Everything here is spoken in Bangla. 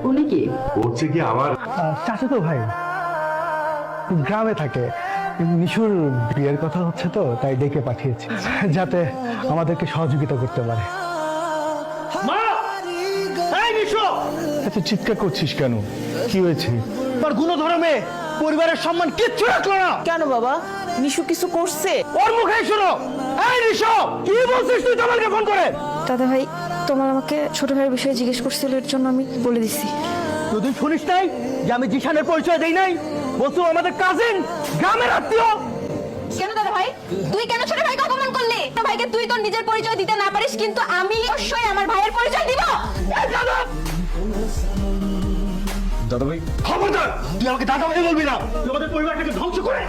উনি কি? হচ্ছে কি আমার চাচাতো ভাই গ্রামে থাকে। নিশুর বিয়ের কথা হচ্ছে তো তাই ডেকে পাঠিয়েছি যাতে আমাদেরকে সহযোগিতা করতে পারে। এত চিৎকার করছিস কেন? কি হয়েছে? তোর গুণধর্মে পরিবারের সম্মান কিচ্ছু রাখলো না। কেন বাবা, নিশু কিছু করছে? ওর মুখে শোনো। এই নিশু, কি বলছিস তুই তোমাকে ফোন করে? দাদা ভাই, তোমার আমাকে ছোট ভাইয়ের বিষয়ে জিজ্ঞেস করছিল, এর জন্য আমি বলে দিছি। তুই শুনিস নাই যে আমি জিশানের পরিচয় দেই নাই? বলছো আমাদের কাজিন, গ্রামের আত্মীয়। কেন দাদা ভাই, তুই কেন ছোট ভাইকে অপমান করলি? ছোট ভাইকে তুই তোর নিজের পরিচয় দিতে না পারিস, কিন্তু আমি অবশ্যই আমার ভাইয়ের পরিচয় দিব। দাদা ভাই, খবরদার, তুই আমাকে দাদা ভাই বলবি না। তুই আমাদের পরিবারটাকে ধ্বংস করে